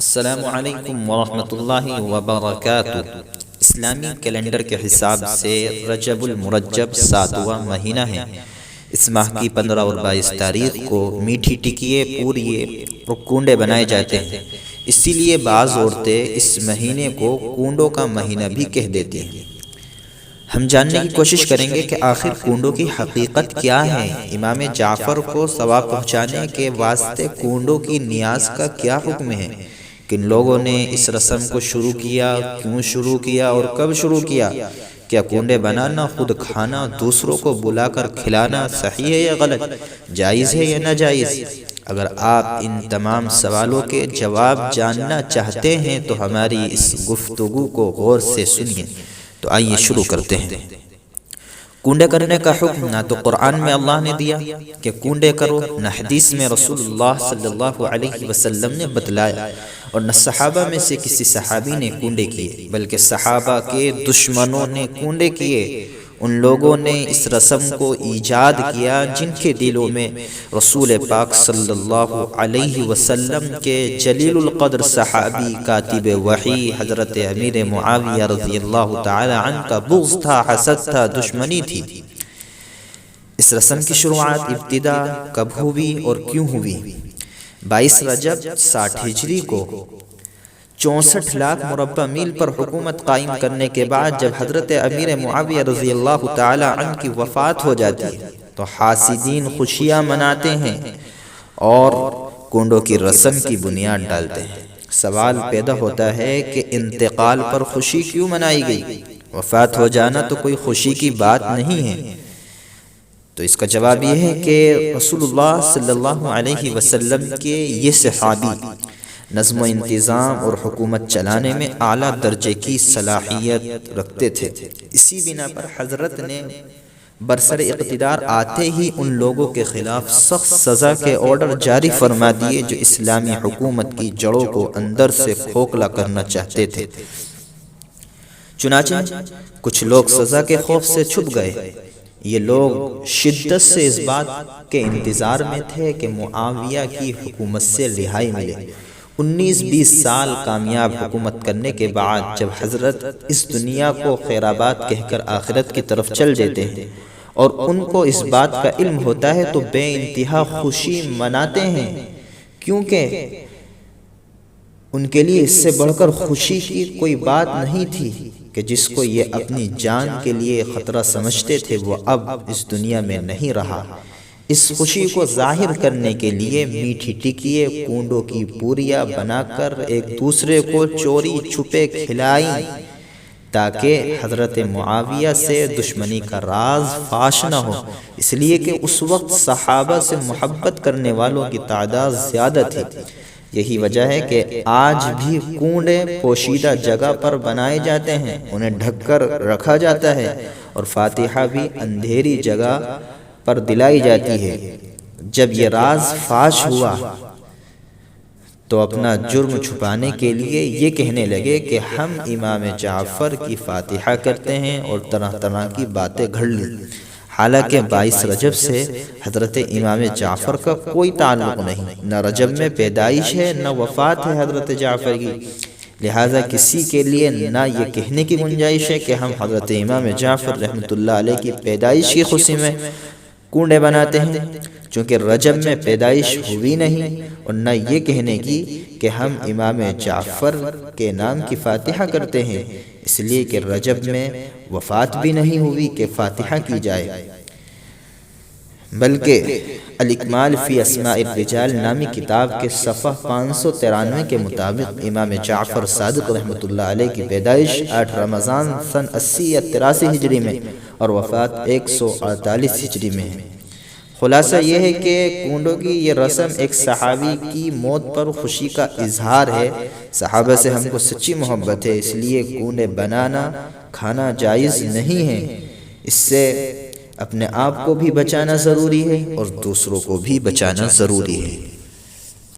السلام علیکم ورحمۃ اللہ وبرکاتہ۔ اسلامی کیلنڈر کے حساب سے رجب المرجب 7واں مہینہ ہے۔ اس ماہ کی 15 اور 22 تاریخ کو میٹھی ٹکیے، پوریے اور کونڈے بنائے جاتے ہیں۔ اسی لیے بعض عورتیں اس مہینے کو کونڈوں کا مہینہ بھی کہہ دیتی ہیں۔ ہم جاننے کی کوشش کریں گے کہ آخر کونڈوں کی حقیقت کیا ہے۔ امام جعفر کو ثواب پہنچانے کے واسطے کونڈوں کی نیاز کا کیا حکم ہے؟ کن لوگوں نے اس رسم کو شروع کیا، کیوں شروع کیا اور کب شروع کیا؟ کیا کونڈے بنانا، خود کھانا، دوسروں کو بلا کر کھلانا صحیح ہے یا غلط، جائز ہے یا ناجائز؟ اگر آپ ان تمام سوالوں کے جواب جاننا چاہتے ہیں تو ہماری اس گفتگو کو غور سے سنیے۔ تو آئیے شروع کرتے ہیں۔ کونڈے کرنے کا حکم نہ تو قرآن میں اللہ نے دیا کہ کونڈے کرو، نہ حدیث میں رسول اللہ صلی اللہ علیہ وسلم نے بتلایا، اور نہ صحابہ میں سے کسی صحابی نے کونڈے کیے، بلکہ صحابہ کے دشمنوں نے کونڈے کیے۔ ان لوگوں نے اس رسم کو ایجاد کیا جن کے دلوں میں رسول پاک صلی اللہ علیہ وسلم کے جلیل القدر صحابی کاتب وحی حضرت امیر معاویہ رضی اللہ تعالی عنہ کا بغض تھا، حسد تھا، دشمنی تھی۔ اس رسم کی شروعات، ابتدا کب ہوئی اور کیوں ہوئی؟ 22 رجب 60 ہجری کو 64 لاکھ مربع میل پر حکومت قائم کرنے کے بعد جب حضرت امیر معاویہ رضی اللہ تعالی عنہ کی وفات ہو جاتی ہے تو حاسدین خوشیاں مناتے ہیں اور کونڈوں کی رسم کی بنیاد ڈالتے ہیں۔ سوال پیدا ہوتا ہے کہ انتقال پر خوشی کیوں منائی گئی؟ وفات ہو جانا تو کوئی خوشی کی بات نہیں ہے۔ تو اس کا جواب یہ ہے کہ رسول اللہ صلی اللہ علیہ وسلم کے یہ صحابی نظم و انتظام اور حکومت چلانے میں اعلیٰ درجے کی صلاحیت رکھتے تھے۔ اسی بنا پر حضرت نے برسر اقتدار آتے ہی ان لوگوں کے خلاف سخت سزا کے آرڈر جاری فرما دیے جو اسلامی حکومت کی جڑوں کو اندر سے کھوکھلا کرنا چاہتے تھے۔ چنانچہ کچھ لوگ سزا کے خوف سے چھپ گئے۔ یہ لوگ شدت سے اس بات کے انتظار میں تھے کہ معاویہ کی حکومت سے رہائی ملے۔ 19-20 سال کامیاب حکومت کرنے کے بعد جب حضرت اس دنیا کو خیرآباد کہہ کر آخرت کی طرف چل دیتے ہیں اور ان کو اس بات کا علم ہوتا ہے تو بے انتہا خوشی مناتے ہیں، کیونکہ ان کے لیے اس سے بڑھ کر خوشی کی کوئی بات نہیں تھی کہ جس کو یہ اپنی جان کے لیے خطرہ سمجھتے تھے وہ اب اس دنیا میں نہیں رہا۔ اس خوشی کو ظاہر کرنے کے لیے میٹھی ٹکیے، کونڈوں کی پوریاں بنا کر ایک دوسرے کو چوری چھپے کھلائیں تاکہ حضرت معاویہ سے دشمنی کا راز فاش نہ ہو، اس لیے کہ اس وقت صحابہ سے محبت کرنے والوں کی تعداد زیادہ تھی۔ یہی وجہ ہے کہ آج بھی کونڈے پوشیدہ جگہ پر بنائے جاتے ہیں، انہیں ڈھک کر رکھا جاتا ہے، اور فاتحہ بھی اندھیری جگہ پر دلائی جاتی ہے۔ جب یہ راز فاش ہوا تو اپنا جرم چھپانے کے لیے یہ کہنے لگے کہ ہم امام جعفر کی فاتحہ کرتے ہیں اور طرح طرح کی باتیں گھڑ لی۔ حالانکہ 22 رجب سے حضرت امام جعفر کا کوئی تعلق نہیں، نہ رجب میں پیدائش ہے نہ وفات ہے حضرت جعفر کی، لہٰذا کسی کے لیے نہ یہ کہنے کی گنجائش ہے کہ ہم حضرت امام جعفر رحمۃ اللہ علیہ کی پیدائش کی خوشی میں کونڈے بناتے ہیں، چونکہ رجب میں پیدائش ہوئی نہیں، اور نہ یہ کہنے کی کہ ہم امام جعفر کے نام کی فاتحہ کرتے ہیں، اس لیے کہ رجب میں وفات بھی نہیں ہوئی کہ فاتحہ کی جائے، بلکہ الاکمال فی اسماء الرجال نامی کتاب کے صفحہ 593 کے مطابق امام جعفر صادق رحمۃ اللہ علیہ کی پیدائش 8 رمضان سن 80 یا 83 ہجری میں اور وفات 148 ہجری میں ہے۔ خلاصہ یہ ہے کہ کونڈوں کی یہ رسم ایک صحابی کی موت پر خوشی کا اظہار ہے۔ صحابہ سے ہم کو سچی محبت ہے، اس لیے کونڈے بنانا کھانا جائز نہیں ہے۔ اس سے اپنے آپ کو بھی بچانا ضروری ہے اور دوسروں کو بھی بچانا ضروری ہے۔